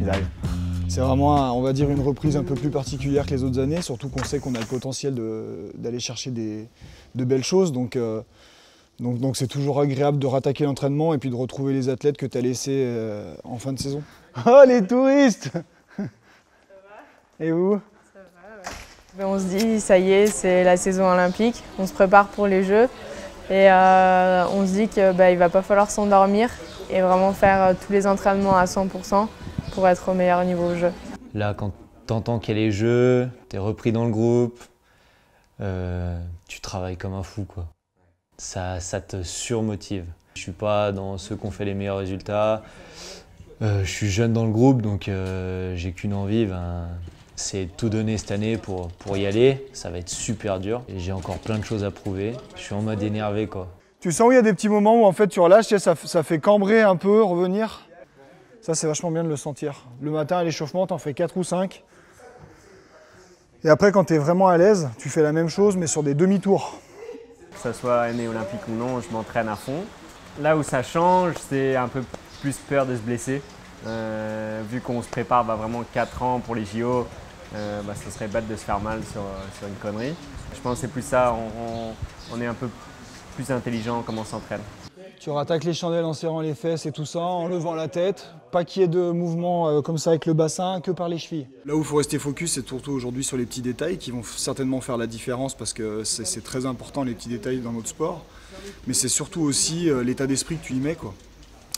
il arrive. C'est vraiment, on va dire, une reprise un peu plus particulière que les autres années, surtout qu'on sait qu'on a le potentiel d'aller chercher de belles choses. Donc c'est toujours agréable de rattaquer l'entraînement et puis de retrouver les athlètes que tu as laissés en fin de saison. Oh les touristes! Ça va? Et vous? Ça va, ouais. On se dit, ça y est, c'est la saison olympique, on se prépare pour les Jeux et on se dit qu'il ne va pas falloir s'endormir et vraiment faire tous les entraînements à 100% pour être au meilleur niveau au jeu. Là, quand tu entends qu'il y a les Jeux, tu es repris dans le groupe, tu travailles comme un fou, quoi. Ça te surmotive. Je ne suis pas dans ceux qui ont fait les meilleurs résultats. Je suis jeune dans le groupe, donc j'ai qu'une envie, c'est tout donner cette année pour y aller. Ça va être super dur et j'ai encore plein de choses à prouver. Je suis en mode énervé, quoi. Tu sens où il y a des petits moments où en fait tu relâches, tu sais, ça fait cambrer un peu, revenir. Ça, c'est vachement bien de le sentir. Le matin, à l'échauffement, t'en fais 4 ou 5. Et après, quand tu es vraiment à l'aise, tu fais la même chose, mais sur des demi-tours. Que ce soit année olympique ou non, je m'entraîne à fond. Là où ça change, c'est un peu plus peur de se blesser. Vu qu'on se prépare vraiment 4 ans pour les JO, ce serait bête de se faire mal sur une connerie. Je pense que c'est plus ça, on est un peu plus intelligent comment on s'entraîne. Tu rattaques les chandelles en serrant les fesses et tout ça, en levant la tête. Pas qu'il y ait de mouvements comme ça avec le bassin, que par les chevilles. Là où il faut rester focus, c'est surtout aujourd'hui sur les petits détails qui vont certainement faire la différence parce que c'est très important les petits détails dans notre sport. Mais c'est surtout aussi l'état d'esprit que tu y mets, quoi.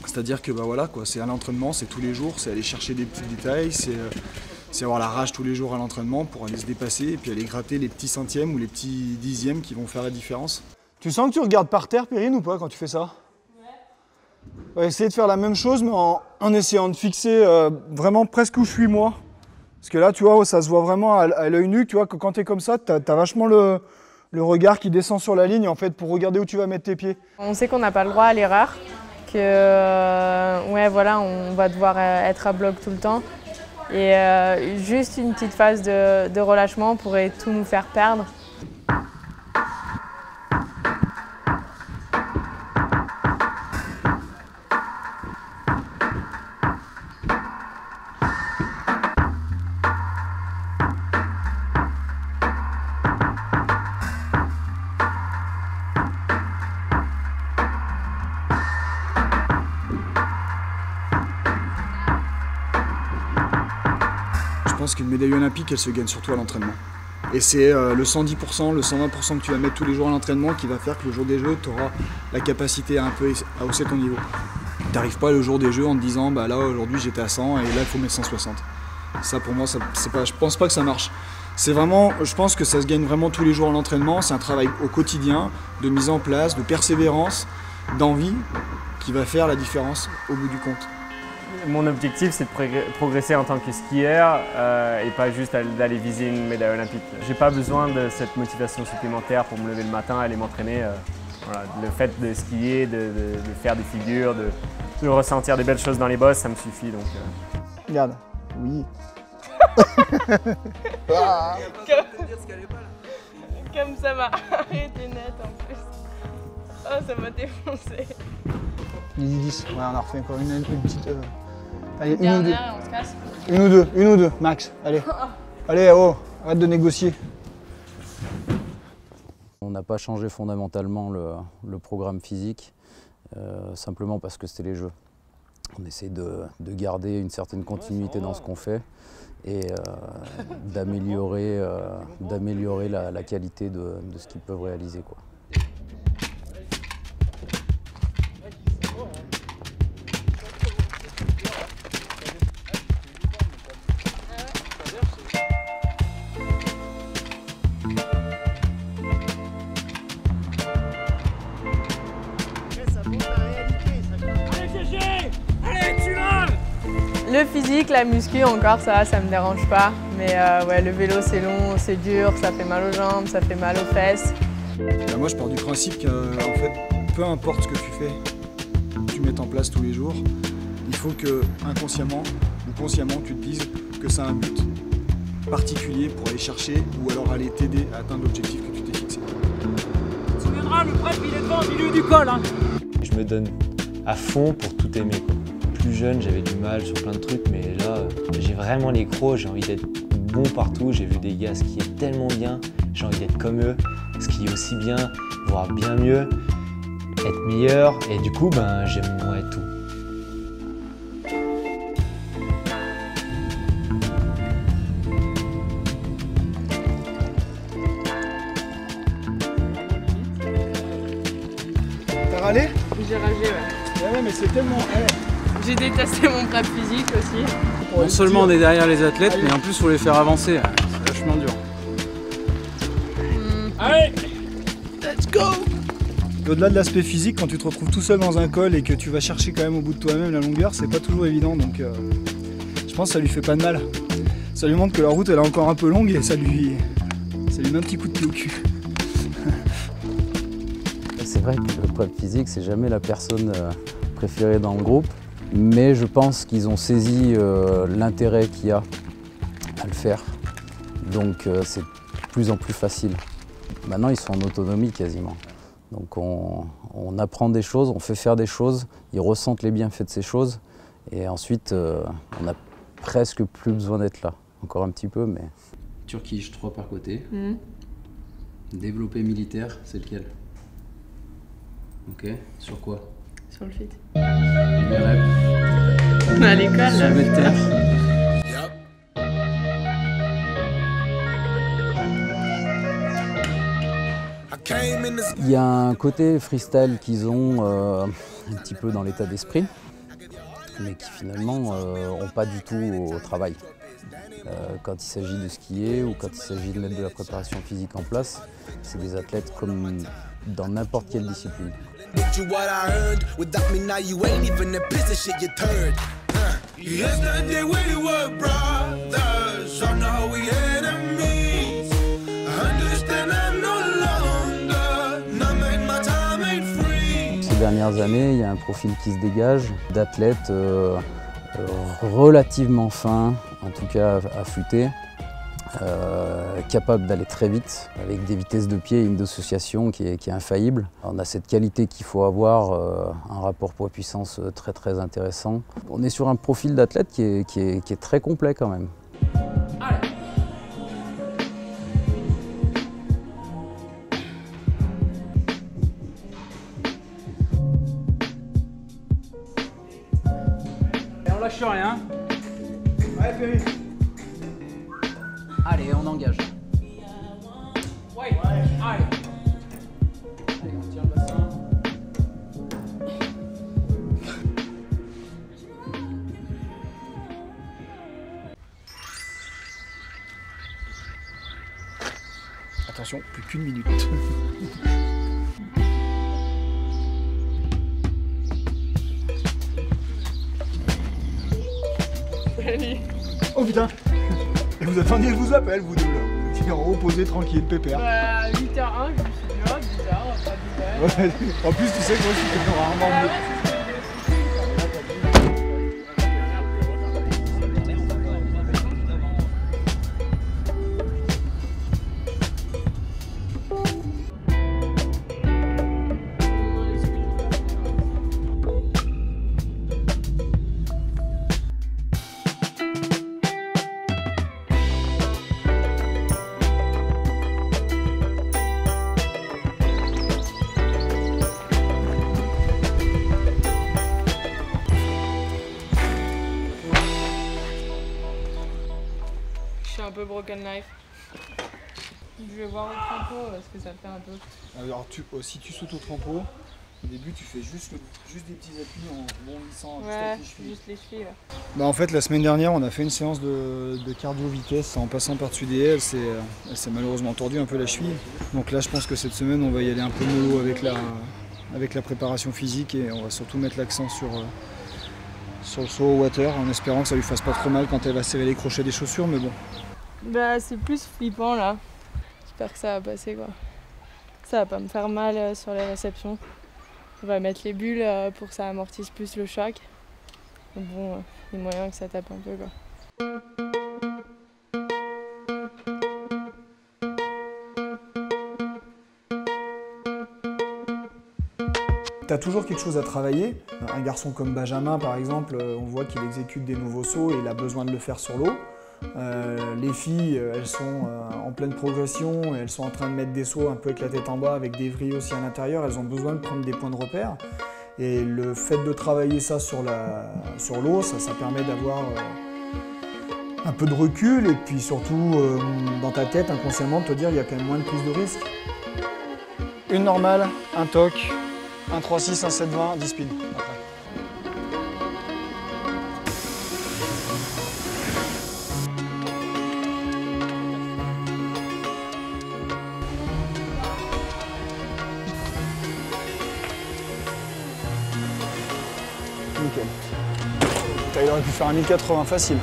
C'est-à-dire que voilà, quoi, c'est à l'entraînement, c'est tous les jours, c'est aller chercher des petits détails, c'est avoir la rage tous les jours à l'entraînement pour aller se dépasser et puis aller gratter les petits centièmes ou les petits dixièmes qui vont faire la différence. Tu sens que tu regardes par terre, Perrine, ou pas, quand tu fais ça? On va essayer de faire la même chose, mais en essayant de fixer vraiment presque où je suis moi. Parce que là, tu vois, ça se voit vraiment à l'œil nu, tu vois, que quand tu es comme ça, tu as vachement le regard qui descend sur la ligne, en fait, pour regarder où tu vas mettre tes pieds. On sait qu'on n'a pas le droit à l'erreur, que ouais, voilà, on va devoir être à bloc tout le temps. Et juste une petite phase de relâchement pourrait tout nous faire perdre. Je pense qu'une médaille olympique, elle se gagne surtout à l'entraînement. Et c'est le 110%, le 120% que tu vas mettre tous les jours à l'entraînement qui va faire que le jour des Jeux, tu auras la capacité à hausser ton niveau. Tu n'arrives pas le jour des Jeux en te disant bah là aujourd'hui j'étais à 100 et là il faut mettre 160. Ça pour moi, je pense pas que ça marche. C'est vraiment, je pense que ça se gagne vraiment tous les jours à l'entraînement. C'est un travail au quotidien, de mise en place, de persévérance, d'envie qui va faire la différence au bout du compte. Mon objectif, c'est de progresser en tant que skieur et pas juste d'aller viser une médaille olympique. J'ai pas besoin de cette motivation supplémentaire pour me lever le matin, aller m'entraîner. Voilà. Le fait de skier, de faire des figures, de ressentir des belles choses dans les bosses, ça me suffit. Donc, Regarde, oui. Comme ça m'a arrêté net en plus. Oh, ça m'a défoncé. 10, ouais, on en refait encore une petite. Allez, une ou deux. On se casse. Une ou deux, max. Allez. Allez, oh, arrête de négocier. On n'a pas changé fondamentalement le programme physique, simplement parce que c'était les Jeux. On essaie de garder une certaine continuité dans ce qu'on fait et d'améliorer la qualité de ce qu'ils peuvent réaliser, quoi. Le physique, la muscu encore, ça me dérange pas. Mais ouais, le vélo c'est long, c'est dur, ça fait mal aux jambes, ça fait mal aux fesses. Moi je pars du principe qu'en fait, peu importe ce que tu fais, que tu mettes en place tous les jours, il faut que inconsciemment ou consciemment tu te dises que ça a un but particulier pour aller chercher ou alors aller t'aider à atteindre l'objectif que tu t'es fixé. Tu viendras, le prêtre il est devant, dis-lui du col. Hein. Je me donne à fond pour tout aimer, quoi. plus jeune, j'avais du mal sur plein de trucs, mais là, j'ai vraiment les crocs, j'ai envie d'être bon partout. J'ai vu des gars skier tellement bien, j'ai envie d'être comme eux, skier aussi bien, voire bien mieux, être meilleur, et du coup, j'aime tout. T'as râlé? J'ai ragé, ouais. Ouais, mais c'est tellement... J'ai détesté mon prep physique aussi. Non seulement on est derrière les athlètes, mais en plus il faut les faire avancer. C'est vachement dur. Allez, let's go! Au-delà de l'aspect physique, quand tu te retrouves tout seul dans un col et que tu vas chercher quand même au bout de toi-même la longueur, c'est pas toujours évident, donc je pense que ça lui fait pas de mal. Ça lui montre que la route elle est encore un peu longue et ça lui met un petit coup de pied au cul. C'est vrai que le prep physique, c'est jamais la personne préférée dans le groupe, mais je pense qu'ils ont saisi l'intérêt qu'il y a à le faire. Donc c'est de plus en plus facile. Maintenant, ils sont en autonomie quasiment. Donc on apprend des choses, on fait faire des choses, ils ressentent les bienfaits de ces choses, et ensuite on n'a presque plus besoin d'être là. Encore un petit peu, mais... Turkish, 3 par côté. Développé militaire, c'est lequel? Ok, sur quoi? Sur le fit. Les reps. À l'école, là. Soulevé de terre. Il y a un côté freestyle qu'ils ont un petit peu dans l'état d'esprit, mais qui finalement n'ont pas du tout au travail. Quand il s'agit de skier ou quand il s'agit de mettre de la préparation physique en place, c'est des athlètes comme dans n'importe quelle discipline. Ces dernières années, il y a un profil qui se dégage d'athlètes relativement fins, en tout cas affûtés, capables d'aller très vite, avec des vitesses de pied et une dissociation qui est infaillible. On a cette qualité qu'il faut avoir, un rapport poids-puissance très intéressant. On est sur un profil d'athlète qui est très complet quand même. On lâche rien. Ouais, Perry. Allez, on engage. Ouais, allez. Allez, on tire le bassin. Attention, plus qu'une minute. Oh putain! Et vous attendiez que je vous appelle, vous deux là. Vous étiez en haut, posé, tranquille, pépère. À 8h01, je me suis dit, oh, bizarre, pas de nouvelles. Ouais. En plus, tu sais que moi, je suis rarement mieux. Je suis un peu broken life. Je vais voir au trampo parce que ça fait un peu. Alors, si tu sautes au trampo, au début, tu fais juste des petits appuis en bondissant juste avec les chevilles. Juste les chevilles. Ouais. Bah, en fait, la semaine dernière, on a fait une séance de cardio-vitesse en passant par-dessus des haies. Elle s'est malheureusement tordue un peu la cheville. Donc là, je pense que cette semaine, on va y aller un peu mollo avec la préparation physique et on va surtout mettre l'accent sur le saut au water en espérant que ça lui fasse pas trop mal quand elle va serrer les crochets des chaussures, mais bon. Bah, c'est plus flippant là. J'espère que ça va passer quoi. Ça va pas me faire mal sur les réceptions. On va mettre les bulles pour que ça amortisse plus le choc. Mais bon, il y a moyen que ça tape un peu quoi. Tu as toujours quelque chose à travailler. Un garçon comme Benjamin, par exemple, on voit qu'il exécute des nouveaux sauts et il a besoin de le faire sur l'eau. Les filles, elles sont en pleine progression, elles sont en train de mettre des sauts un peu avec la tête en bas, avec des vrilles aussi à l'intérieur, elles ont besoin de prendre des points de repère. Et le fait de travailler ça sur l'eau, ça permet d'avoir un peu de recul et puis surtout dans ta tête, inconsciemment, de te dire qu'il y a quand même moins de prise de risque. Une normale, un toc, un 3-6, un 7-20, 10 spins. Après. Nickel. Il aurait pu faire un 1080 facile.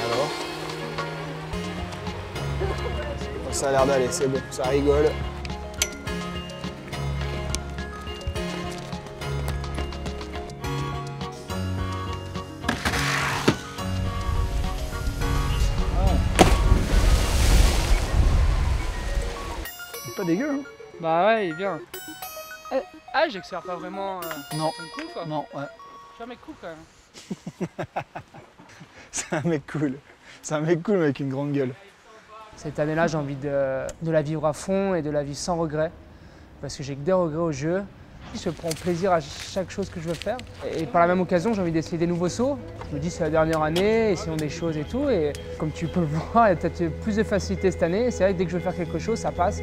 Alors, ça a l'air d'aller, c'est bon, ça rigole. Pas dégueu, hein? Bah ouais, il est bien. Ah, j'accélère pas vraiment. Non. C'est cool quoi. Non, ouais. Je suis un mec cool quand même. C'est un mec cool. C'est un mec cool mais avec une grande gueule. Cette année-là, j'ai envie de la vivre à fond et de la vivre sans regret. Parce que j'ai que des regrets au jeu. Je prends plaisir à chaque chose que je veux faire. Et par la même occasion, j'ai envie d'essayer des nouveaux sauts. Je me dis c'est la dernière année, essayons des choses et tout. Et comme tu peux le voir, il y a peut-être plus de facilité cette année. C'est vrai que dès que je veux faire quelque chose, ça passe.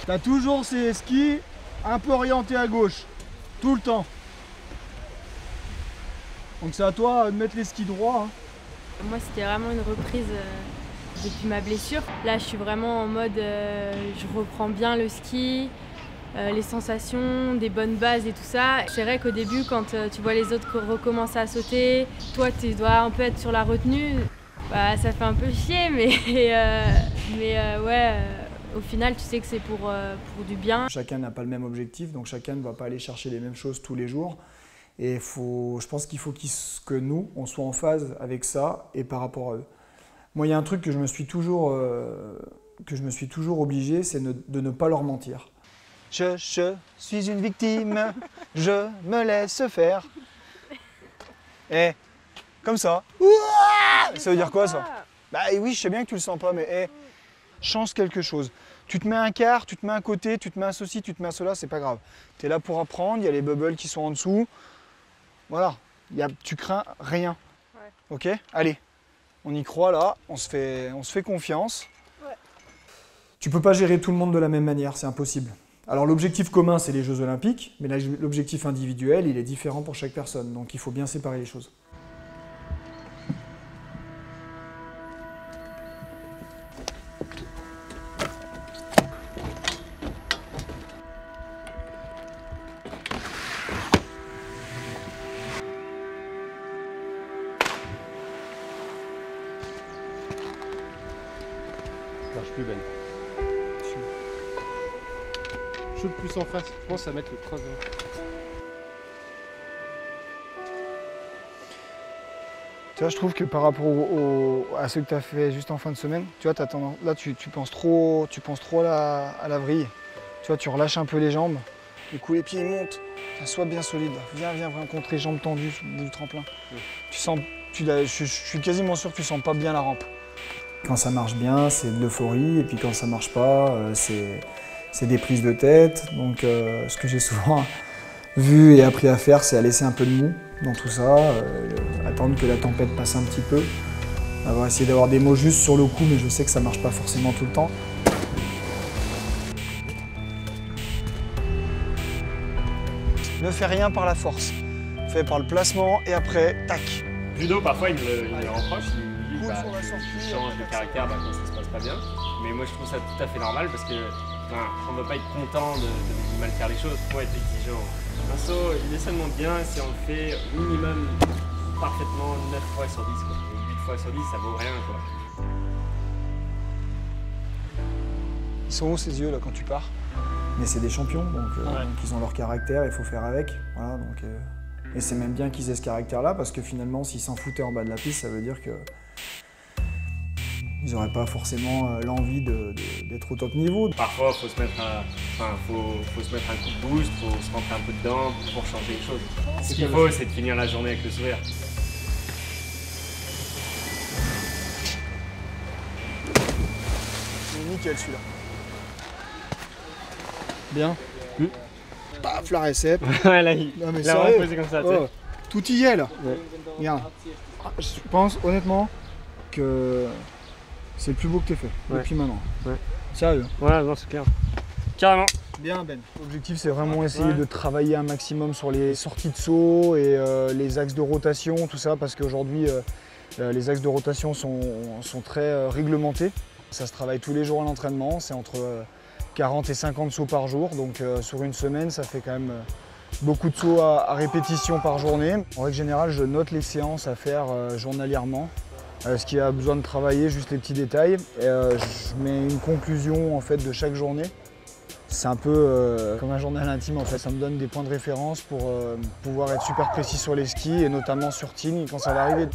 T'as toujours ces skis un peu orientés à gauche, tout le temps. Donc c'est à toi de mettre les skis droits. Hein. Moi c'était vraiment une reprise depuis ma blessure. Là je suis vraiment en mode je reprends bien le ski, les sensations, des bonnes bases et tout ça. C'est vrai qu'au début quand tu vois les autres recommencer à sauter, toi tu dois un peu être sur la retenue. Bah, ça fait un peu chier mais ouais. Au final, tu sais que c'est pour du bien. Chacun n'a pas le même objectif, donc chacun ne va pas aller chercher les mêmes choses tous les jours. Et je pense qu'il faut que nous, on soit en phase avec ça et par rapport à eux. Moi, il y a un truc que je me suis toujours obligé, c'est de ne pas leur mentir. Je suis une victime, je me laisse faire. Et comme ça. Ouah, ça veut dire quoi ça? Bah oui, je sais bien que tu le sens pas, mais change quelque chose. Tu te mets un quart, tu te mets un côté, tu te mets un ceci, tu te mets un cela, c'est pas grave. Tu es là pour apprendre, il y a les bubbles qui sont en dessous. Voilà, tu crains rien. Ouais. Ok? Allez, on y croit là, on se fait confiance. Ouais. Tu peux pas gérer tout le monde de la même manière, c'est impossible. Alors l'objectif commun, c'est les Jeux Olympiques, mais l'objectif individuel, il est différent pour chaque personne. Donc il faut bien séparer les choses. Plus belle. Shoot plus en face, je pense à mettre le cross. Tu vois, je trouve que par rapport à ce que tu as fait juste en fin de semaine, tu vois, là tu penses trop à la vrille. Tu vois, tu relâches un peu les jambes, du coup les pieds ils montent. Sois bien solide, viens rencontrer jambes tendues au bout du tremplin. Je suis quasiment sûr que tu sens pas bien la rampe. Quand ça marche bien, c'est de l'euphorie, et puis quand ça marche pas, c'est des prises de tête. Donc ce que j'ai souvent vu et appris à faire, c'est à laisser un peu de mou dans tout ça, à attendre que la tempête passe un petit peu. On va essayer d'avoir des mots justes sur le coup, mais je sais que ça marche pas forcément tout le temps. Ne fais rien par la force. Fais par le placement et après, tac. Judo, parfois, il me reproche, il me dit qu'il change de caractère quand ça se passe pas bien. Mais moi, je trouve ça tout à fait normal parce que on ne va pas être content de mal faire les choses, il faut être exigeant. Un saut, il est seulement bien si on le fait minimum parfaitement 9 fois sur 10. Quoi. Et 8 fois sur 10, ça vaut rien. Quoi. Ils sont hauts ces yeux là quand tu pars. Mais c'est des champions, donc ils ont leur caractère, il faut faire avec. Voilà, donc, et c'est même bien qu'ils aient ce caractère-là, parce que finalement, s'ils s'en foutaient en bas de la piste, ça veut dire que ils n'auraient pas forcément l'envie d'être au top niveau. Parfois, il faut se mettre faut se mettre un coup de boost, il faut se rentrer un peu dedans pour changer les choses. Ce qu'il faut, c'est de finir la journée avec le sourire. C'est nickel celui-là. Bien. Paf, la récep. Ouais, là, il a vraiment posé comme ça. Oh, tout y est là. Ouais. Regarde. Je pense honnêtement que c'est le plus beau que tu aies fait depuis maintenant. Ouais. Sérieux. Ouais, non, c'est clair. Carrément. Bien, Ben. L'objectif, c'est vraiment essayer de travailler un maximum sur les sorties de saut et les axes de rotation, tout ça, parce qu'aujourd'hui, les axes de rotation sont très réglementés. Ça se travaille tous les jours à l'entraînement. C'est entre 40 et 50 sauts par jour, donc sur une semaine, ça fait quand même beaucoup de sauts à répétition par journée. En règle générale, je note les séances à faire journalièrement, ce qui a besoin de travailler, juste les petits détails. Je mets une conclusion en fait de chaque journée. C'est un peu comme un journal intime en fait, ça me donne des points de référence pour pouvoir être super précis sur les skis et notamment sur Tignes quand ça va arriver.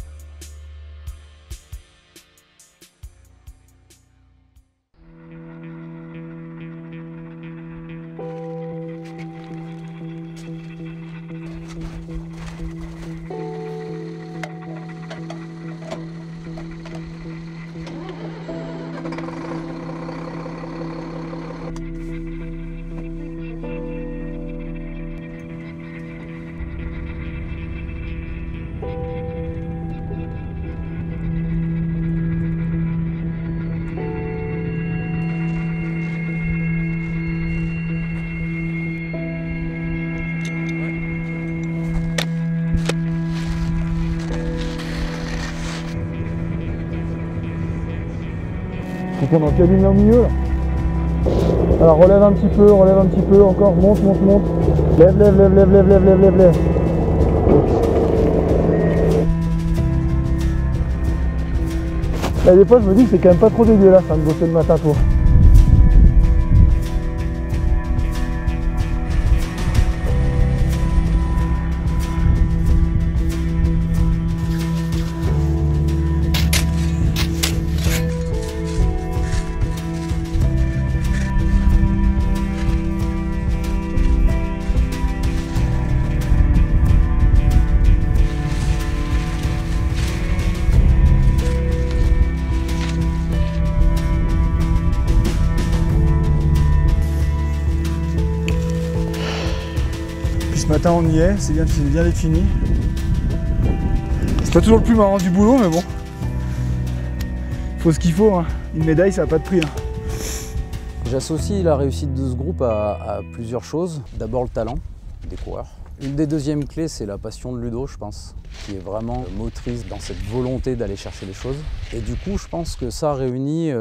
Donc on en cabine au milieu là. Alors relève un petit peu, encore, monte. Lève. Là des fois je me dis que c'est quand même pas trop dégueulasse de bosser le matin toi. Ce matin on y est, c'est bien d'être fini. C'est pas toujours le plus marrant du boulot mais bon. Faut ce qu'il faut, hein. Une médaille ça n'a pas de prix. Hein. J'associe la réussite de ce groupe à plusieurs choses. D'abord le talent des coureurs. Une des deuxièmes clés, c'est la passion de Ludo, je pense, qui est vraiment motrice dans cette volonté d'aller chercher les choses. Et du coup, je pense que ça réunit,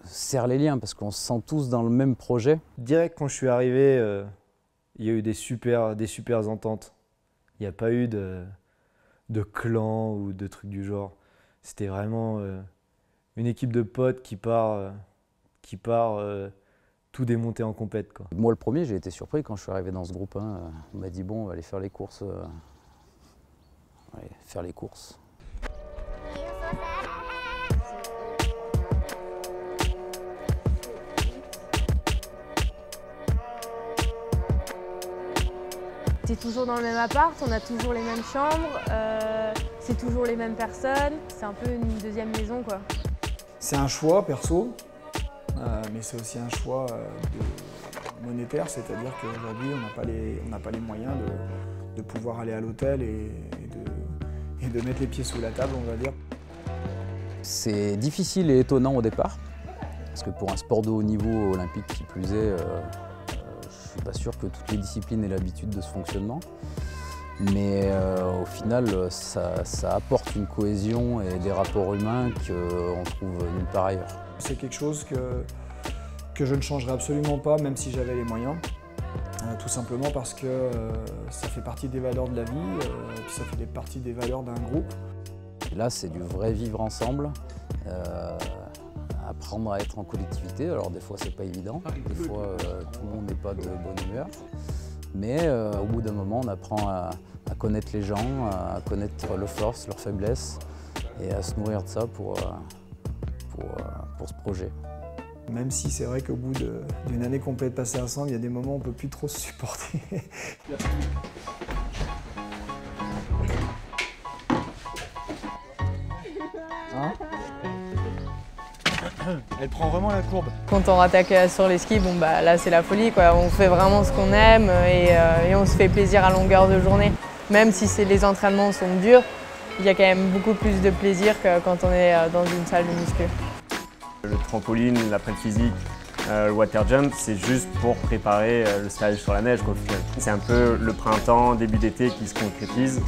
serre les liens, parce qu'on se sent tous dans le même projet. Direct quand je suis arrivé, il y a eu des super ententes. Il n'y a pas eu de clan ou de trucs du genre. C'était vraiment une équipe de potes qui part tout démonter en compète, quoi. Moi le premier, j'ai été surpris quand je suis arrivé dans ce groupe. On m'a dit bon, on va aller faire les courses. T'es toujours dans le même appart, on a toujours les mêmes chambres, c'est toujours les mêmes personnes, c'est un peu une deuxième maison quoi. C'est un choix perso, mais c'est aussi un choix monétaire, c'est-à-dire qu'aujourd'hui on n'a pas les moyens de pouvoir aller à l'hôtel et et de mettre les pieds sous la table, on va dire. C'est difficile et étonnant au départ, parce que pour un sport de haut niveau olympique qui plus est, je ne suis pas sûr que toutes les disciplines aient l'habitude de ce fonctionnement. Mais au final, ça apporte une cohésion et des rapports humains qu'on trouve nulle part ailleurs. C'est quelque chose que je ne changerais absolument pas, même si j'avais les moyens. Tout simplement parce que ça fait partie des valeurs de la vie, et puis ça fait partie des valeurs d'un groupe. Et là, c'est du vrai vivre ensemble, apprendre à être en collectivité. Alors des fois, c'est pas évident, des fois, tout le monde n'est pas de bonne humeur. Mais au bout d'un moment, on apprend à connaître les gens, à connaître leurs forces, leurs faiblesses et à se nourrir de ça pour ce projet. Même si c'est vrai qu'au bout d'une année complète passée ensemble, il y a des moments où on ne peut plus trop se supporter. Hein? Elle prend vraiment la courbe. Quand on attaque sur les skis, bon, bah, là c'est la folie, quoi. On fait vraiment ce qu'on aime et on se fait plaisir à longueur de journée. Même si les entraînements sont durs, il y a quand même beaucoup plus de plaisir que quand on est dans une salle de muscu. Le trampoline, la prep physique, le water jump, c'est juste pour préparer le stage sur la neige, quoi. C'est un peu le printemps, début d'été qui se concrétise.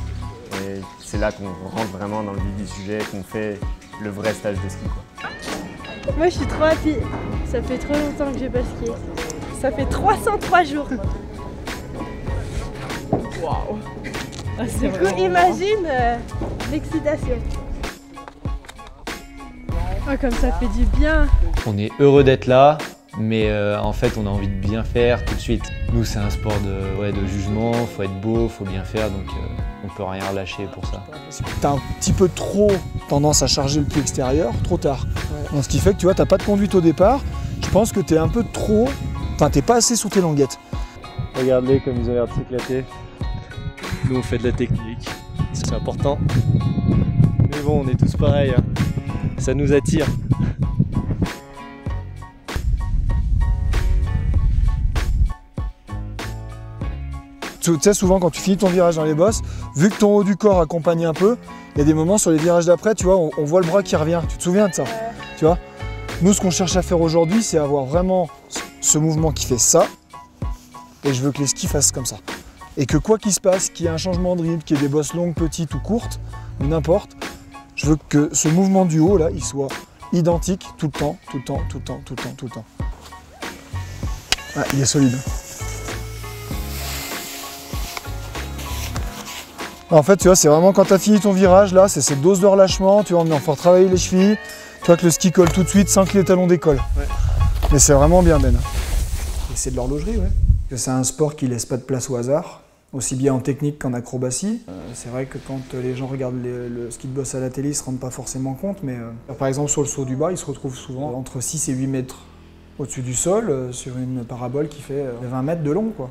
Et c'est là qu'on rentre vraiment dans le vif du sujet, qu'on fait le vrai stage de ski, quoi. Moi je suis trop happy, ça fait trop longtemps que j'ai pas skié. Ça fait 303 jours. Waouh! Du coup imagine l'excitation. Oh, comme ça fait du bien. On est heureux d'être là, mais en fait on a envie de bien faire tout de suite. Nous c'est un sport de jugement, faut être beau, faut bien faire, donc on peut rien lâcher pour ça. T'as un petit peu trop tendance à charger le pied extérieur trop tard. Ouais. Donc, ce qui fait que tu vois, t'as pas de conduite au départ. Je pense que t'es un peu trop, enfin t'es pas assez sous tes languettes. Regarde-les comme ils ont l'air de s'éclater. Nous on fait de la technique, c'est important. Mais bon, on est tous pareils, hein. Ça nous attire. Tu sais, souvent quand tu finis ton virage dans les bosses, vu que ton haut du corps accompagne un peu, il y a des moments sur les virages d'après, tu vois, on voit le bras qui revient. Tu te souviens de ça? Tu vois? Nous, ce qu'on cherche à faire aujourd'hui, c'est avoir vraiment ce mouvement qui fait ça. Et je veux que les skis fassent comme ça. Et que quoi qu'il se passe, qu'il y ait un changement de rythme, qu'il y ait des bosses longues, petites ou courtes, ou n'importe, je veux que ce mouvement du haut, là, il soit identique tout le temps, tout le temps, tout le temps, tout le temps, tout le temps. Ah, il est solide. En fait, tu vois, c'est vraiment quand tu as fini ton virage, là, c'est cette dose de relâchement, tu vois, on faire travailler les chevilles, tu vois que le ski colle tout de suite sans que les talons décollent. Ouais. Mais c'est vraiment bien, Ben. Et c'est de l'horlogerie, ouais. C'est un sport qui laisse pas de place au hasard, aussi bien en technique qu'en acrobatie. C'est vrai que quand les gens regardent le ski de boss à la télé, ils se rendent pas forcément compte, mais par exemple sur le saut du bas, ils se retrouvent souvent entre 6 et 8 mètres au-dessus du sol, sur une parabole qui fait 20 mètres de long, quoi.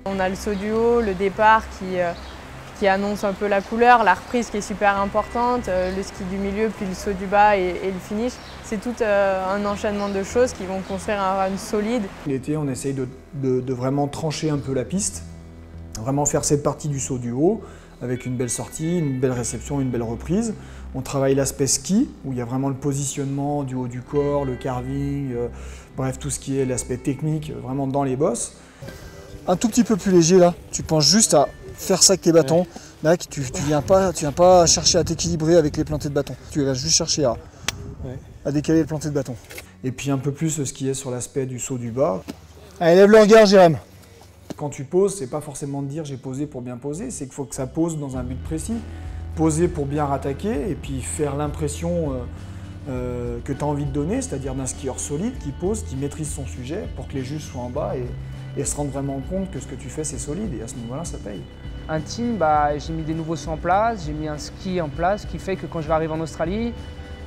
On a le saut du haut, le départ qui annonce un peu la couleur, la reprise qui est super importante, le ski du milieu, puis le saut du bas et le finish. C'est tout un enchaînement de choses qui vont construire un run solide. L'été, on essaye de vraiment trancher un peu la piste, vraiment faire cette partie du saut du haut avec une belle sortie, une belle réception, une belle reprise. On travaille l'aspect ski, où il y a vraiment le positionnement du haut du corps, le carving, bref, tout ce qui est l'aspect technique, vraiment dans les bosses. Un tout petit peu plus léger là, tu penses juste à faire ça avec tes bâtons. Ouais. Là, tu viens pas chercher à t'équilibrer avec les plantées de bâton. Tu vas juste chercher à décaler le planté de bâton. Et puis un peu plus ce qui est sur l'aspect du saut du bas. Allez, lève le regard, Jérém. Quand tu poses, c'est pas forcément de dire j'ai posé pour bien poser, c'est qu'il faut que ça pose dans un but précis. Poser pour bien rattaquer et puis faire l'impression que tu as envie de donner, c'est-à-dire d'un skieur solide qui pose, qui maîtrise son sujet pour que les juges soient en bas et se rendre vraiment compte que ce que tu fais c'est solide et à ce moment-là ça paye. Un team, j'ai mis des nouveaux sauts en place, j'ai mis un ski en place qui fait que quand je vais arriver en Australie,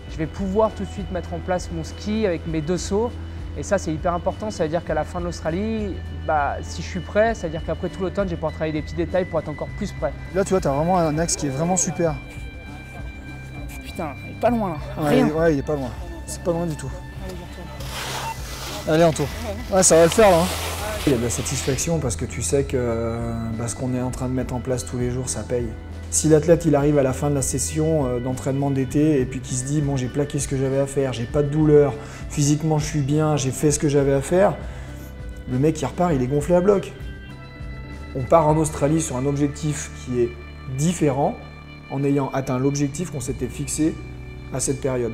je vais pouvoir tout de suite mettre en place mon ski avec mes 2 sauts Et ça, c'est hyper important. Ça veut dire qu'à la fin de l'Australie, si je suis prêt, ça veut dire qu'après tout l'automne, je vais pouvoir travailler des petits détails pour être encore plus prêt. Là, tu vois, tu as vraiment un axe qui est vraiment super. Putain, il est pas loin là. Ouais, ouais, il est pas loin. C'est pas loin du tout. Allez, Anto. Ouais, ça va le faire là. Il y a de la satisfaction parce que tu sais que ce qu'on est en train de mettre en place tous les jours, ça paye. Si l'athlète il arrive à la fin de la session d'entraînement d'été et puis qu'il se dit bon, j'ai plaqué ce que j'avais à faire, j'ai pas de douleur, physiquement je suis bien, j'ai fait ce que j'avais à faire, le mec il repart, il est gonflé à bloc. On part en Australie sur un objectif qui est différent en ayant atteint l'objectif qu'on s'était fixé à cette période.